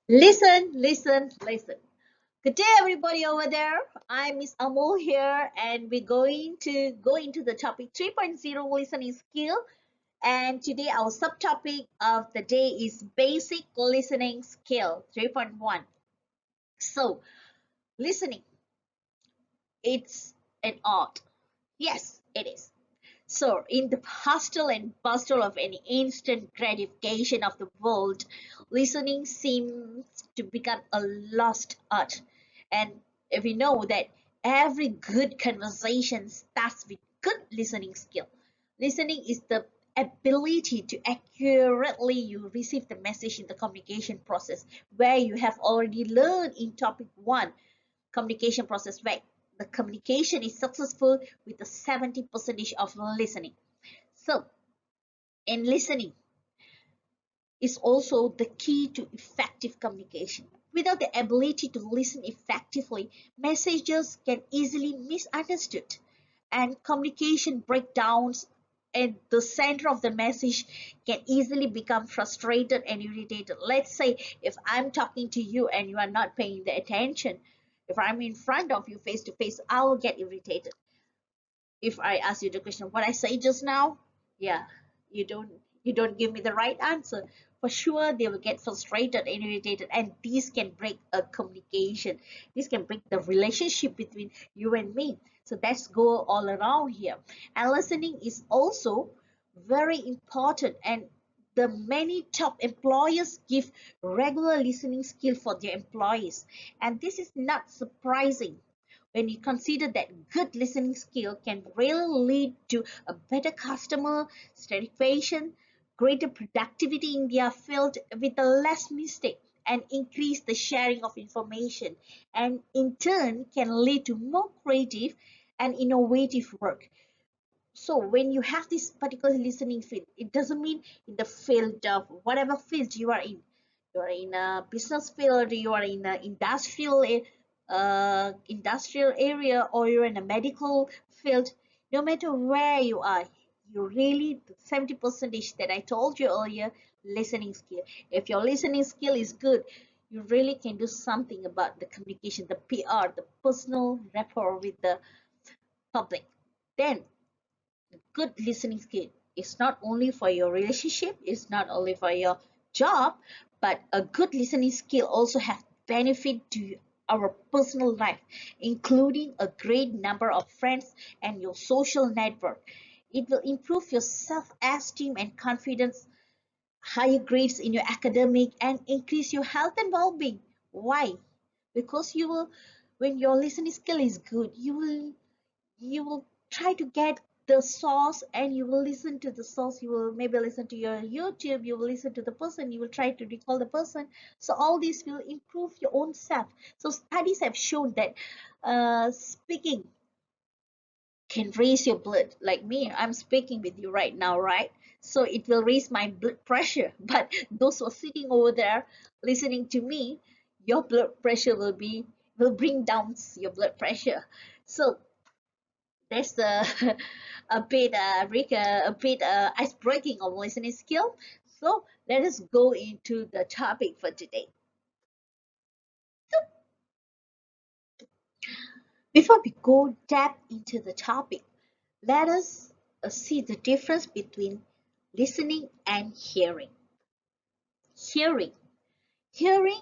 Listen, listen, listen. Good day, everybody over there. I'm Miss Amol here, and we're going to go into the topic 3.0 listening skill. And today, our subtopic of the day is basic listening skill 3.1. So, listening, it's an art. Yes, it is. So, in the hustle and bustle of an instant gratification of the world, listening seems to become a lost art. And if we know that every good conversation starts with good listening skill. Listening is the ability to accurately you receive the message in the communication process, where you have already learned in topic 1 communication process, where the communication is successful with the 70% of listening. So, in listening is also the key to effective communication. Without the ability to listen effectively, messages can easily misunderstood and communication breakdowns at the center of the message can easily become frustrated and irritated. Let's say if I'm talking to you and you are not paying the attention, if I'm in front of you face to face, I will get irritated. If I ask you the question, what I say just now, yeah, you don't you don't give me the right answer. For sure, they will get frustrated and irritated, and this can break a communication. This can break the relationship between you and me. So that's go all around here. And listening is also very important, and the many top employers give regular listening skill for their employees, and this is not surprising when you consider that good listening skill can really lead to a better customer satisfaction, greater productivity in their field with a less mistake, and increase the sharing of information, and in turn can lead to more creative and innovative work. So when you have this particular listening field, it doesn't mean in the field of whatever field you are in. You are in a business field, you are in an industrial area, or you're in a medical field. No matter where you are, you really the 70% that I told you earlier, listening skill. If your listening skill is good, you really can do something about the communication, the PR, the personal rapport with the public. Then good listening skill is not only for your relationship, it's not only for your job, but a good listening skill also has benefit to our personal life, including a great number of friends and your social network. It will improve your self-esteem and confidence, higher grades in your academic, and increase your health and well-being. Why? Because you will, when your listening skill is good, you will try to get the source, and you will listen to the source. You will maybe listen to your YouTube, you will listen to the person, you will try to recall the person. So all this will improve your own self. So studies have shown that speaking can raise your blood. Like me, I'm speaking with you right now, right? So it will raise my blood pressure. But those who are sitting over there listening to me, your blood pressure will bring down your blood pressure. So that's a bit a bit ice breaking of listening skill. So let us go into the topic for today. Before we go deep into the topic, let us see the difference between listening and hearing. Hearing. Hearing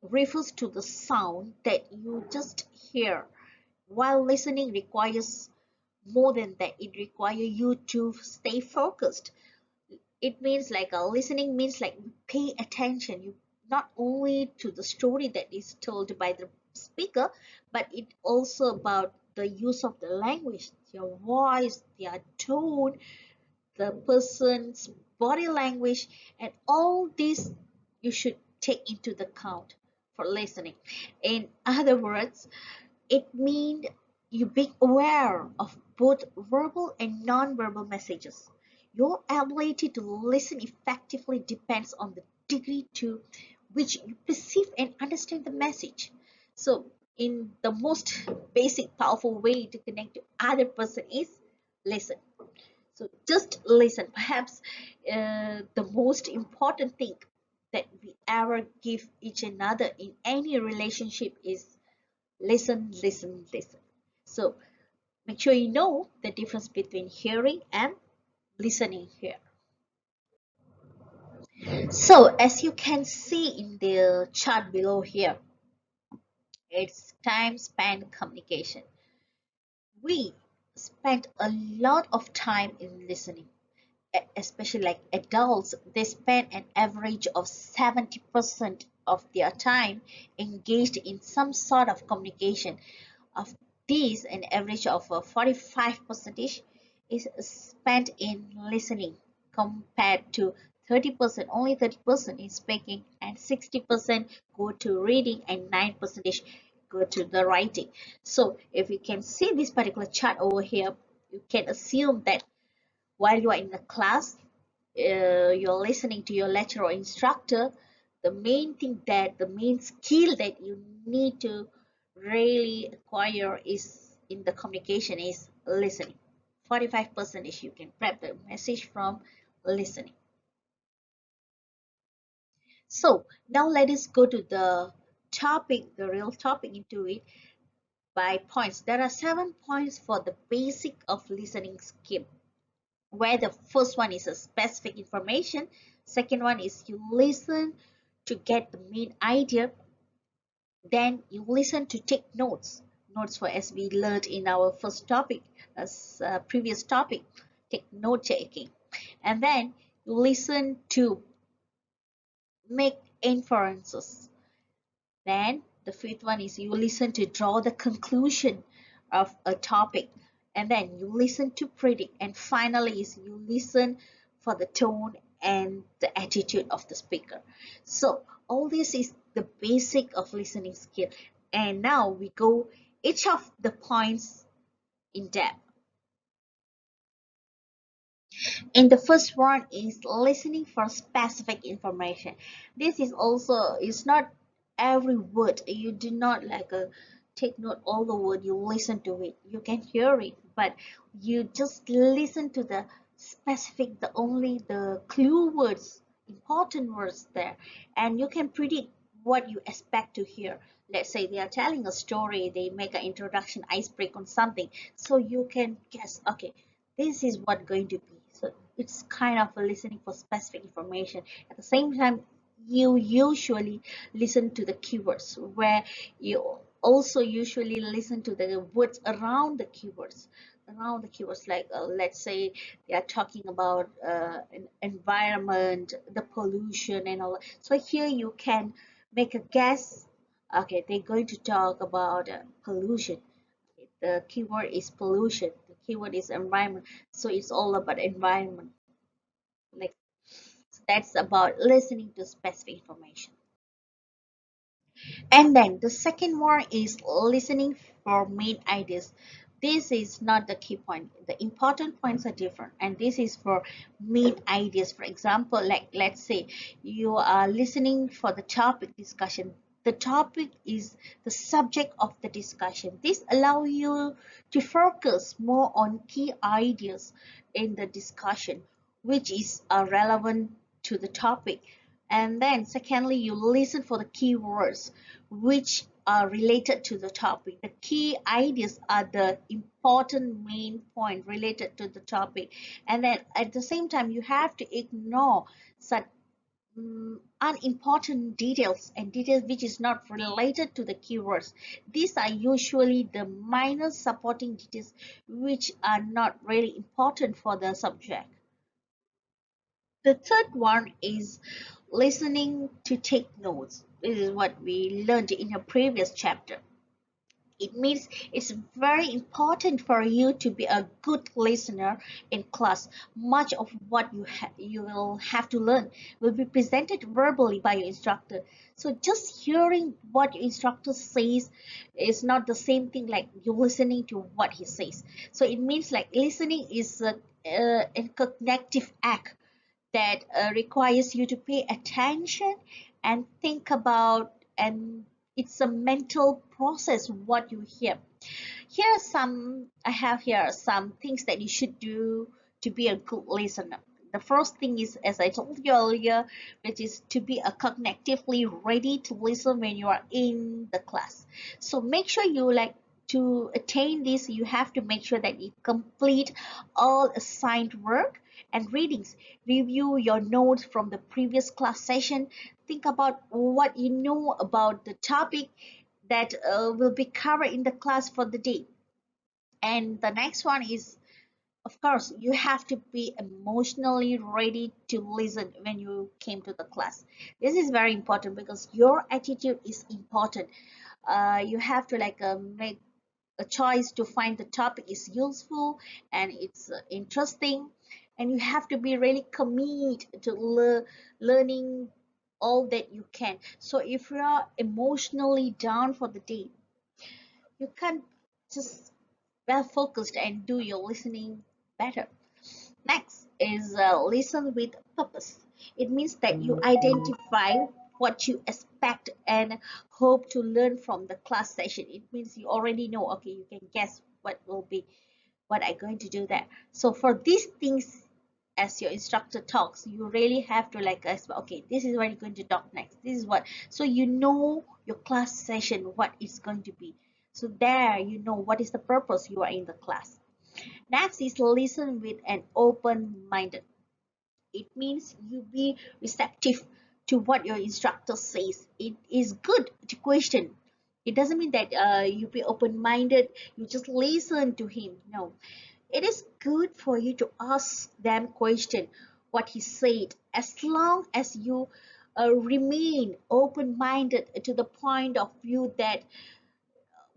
refers to the sound that you just hear, while listening requires more than that. It requires you to stay focused. It means like listening means like pay attention. You not only to the story that is told by the speaker, but it also about the use of the language, your voice, their tone, the person's body language, and all this you should take into the count for listening. In other words, it means you being aware of both verbal and non-verbal messages. Your ability to listen effectively depends on the degree to which you perceive and understand the message. So, in the most basic, powerful way to connect to other person is listen. So just listen. Perhaps the most important thing that we ever give each another in any relationship is listen, listen, listen. So make sure you know the difference between hearing and listening here. So as you can see in the chart below here, it's time spent communication. We spend a lot of time in listening, especially like adults. They spend an average of 70% of their time engaged in some sort of communication. Of these, an average of 45% is spent in listening, compared to 30%. Only 30% is speaking, and 60% go to reading, and 9% go to the writing. So if you can see this particular chart over here, you can assume that while you are in the class, you're listening to your lecturer or instructor, the main skill that you need to really acquire is in the communication is listening. 45% is you can prep the message from listening. So now let us go to the topic, the real topic into it by points. There are 7 points for the basic of listening skill, where the first one is a specific information, second one is you listen to get the main idea, then you listen to take notes for, as we learned in our first topic, as previous topic, take note taking, and then you listen to make inferences. Then the fifth one is you listen to draw the conclusion of a topic, and then you listen to predict, and finally is you listen for the tone and the attitude of the speaker. So all this is the basic of listening skill. And now we go each of the points in depth. And the first one is listening for specific information. This is also, it's not every word. You do not like take note all the word, you listen to it. You can hear it, but you just listen to the specific, the only the clue words, important words there, and you can predict what you expect to hear. Let's say they are telling a story, they make an introduction, ice break on something, so you can guess, okay, this is what going to be. So it's kind of a listening for specific information. At the same time, you usually listen to the keywords, where you also usually listen to the words around the keywords, like let's say they are talking about an environment, the pollution and all. So here you can make a guess. Okay, they're going to talk about pollution. The keyword is pollution, the keyword is environment, so it's all about environment. Like, so that's about listening to specific information. And then the second one is listening for main ideas. This is not the key point. The important points are different, and this is for main ideas. For example, like let's say you are listening for the topic discussion. The topic is the subject of the discussion. This allows you to focus more on key ideas in the discussion, which is relevant to the topic. And then secondly, you listen for the keywords which are related to the topic. The key ideas are the important main point related to the topic. And then at the same time, you have to ignore such unimportant details and details which is not related to the keywords. These are usually the minor supporting details which are not really important for the subject. The third one is listening to take notes. This is what we learned in a previous chapter. It means it's very important for you to be a good listener in class. Much of what you will have to learn will be presented verbally by your instructor. So just hearing what your instructor says is not the same thing like you listening to what he says. So it means like listening is a cognitive act that requires you to pay attention and think about, and it's a mental process what you hear. Here are some, I have here some things that you should do to be a good listener. The first thing is, as I told you earlier, which is to be a cognitively ready to listen when you are in the class. So make sure you like to attain this, you have to make sure that you complete all assigned work and readings. Review your notes from the previous class session. Think about what you know about the topic that will be covered in the class for the day. And the next one is, of course, you have to be emotionally ready to listen when you came to the class. This is very important because your attitude is important. You have to like make a choice to find the topic is useful and it's interesting, and you have to be really committed to learning all that you can. So if you are emotionally down for the day, you can't just well focused and do your listening better. Next is listen with purpose. It means that you identify what you expect and hope to learn from the class session. It means you already know, okay, you can guess what will be what I'm going to do there. So for these things, as your instructor talks, you really have to like okay, this is what you're going to talk next. This is what, so you know your class session, what it's going to be. So there you know what is the purpose you are in the class. Next is listen with an open minded. It means you be receptive to what your instructor says. It is good to question. It doesn't mean that you be open minded, you just listen to him. No, it is good for you to ask them question what he said, as long as you remain open minded to the point of view that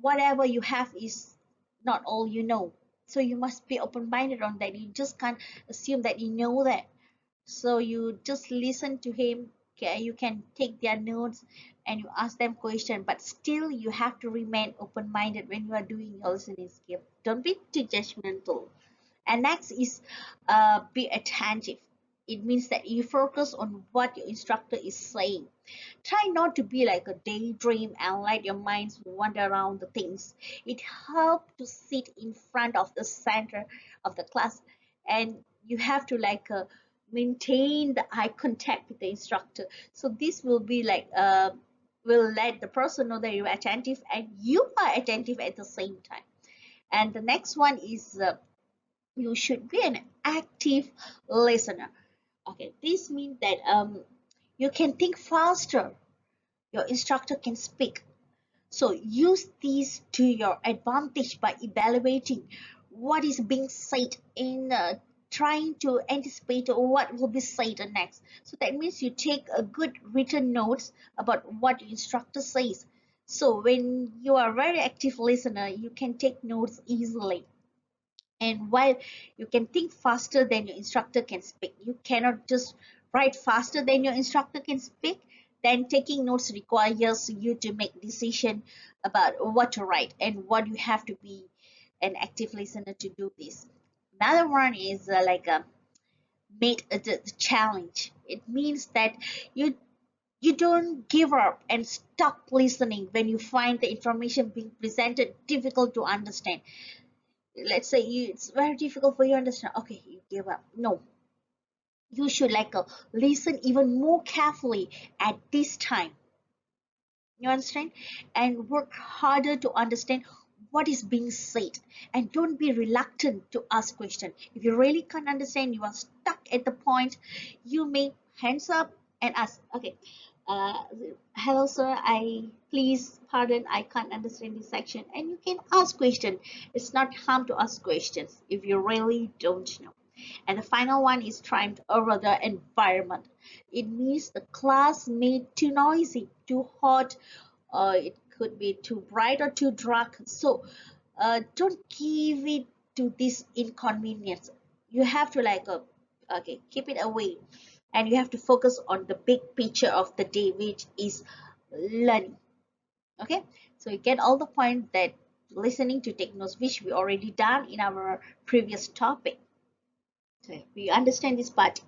whatever you have is not all you know. So you must be open-minded on that. You just can't assume that you know that. So you just listen to him. Okay, you can take their notes and you ask them question, but still you have to remain open-minded when you are doing your listening skill. Don't be too judgmental. And next is be attentive. It means that you focus on what your instructor is saying. Try not to be like a daydream and let your minds wander around the things. It helps to sit in front of the center of the class, and you have to like maintain the eye contact with the instructor. So this will be like will let the person know that you're attentive and you are attentive at the same time. And the next one is you should be an active listener. Okay, this means that you can think faster, your instructor can speak. So use these to your advantage by evaluating what is being said in trying to anticipate what will be said next. So that means you take a good written notes about what your instructor says. So when you are a very active listener, you can take notes easily. And while you can think faster than your instructor can speak, you cannot just write faster than your instructor can speak. Then taking notes requires you to make decision about what to write and what you have to be an active listener to do this. Another one is made the challenge. It means that you don't give up and stop listening when you find the information being presented difficult to understand. Let's say it's very difficult for you to understand, okay, you give up. No, you should like listen even more carefully at this time, you understand, and work harder to understand what is being said, and don't be reluctant to ask question. If you really can't understand, you are stuck at the point, you may hands up and ask, okay, uh, hello sir, I please pardon, I can't understand this section, and you can ask question. It's not harm to ask questions if you really don't know. And the final one is trying to over the environment. It means the class made too noisy, too hot, it could be too bright or too dark. So don't give it to this inconvenience. You have to like okay, keep it away, and you have to focus on the big picture of the day, which is learning. Okay, so you get all the point that listening to take notes, which we already done in our previous topic. So we understand this part.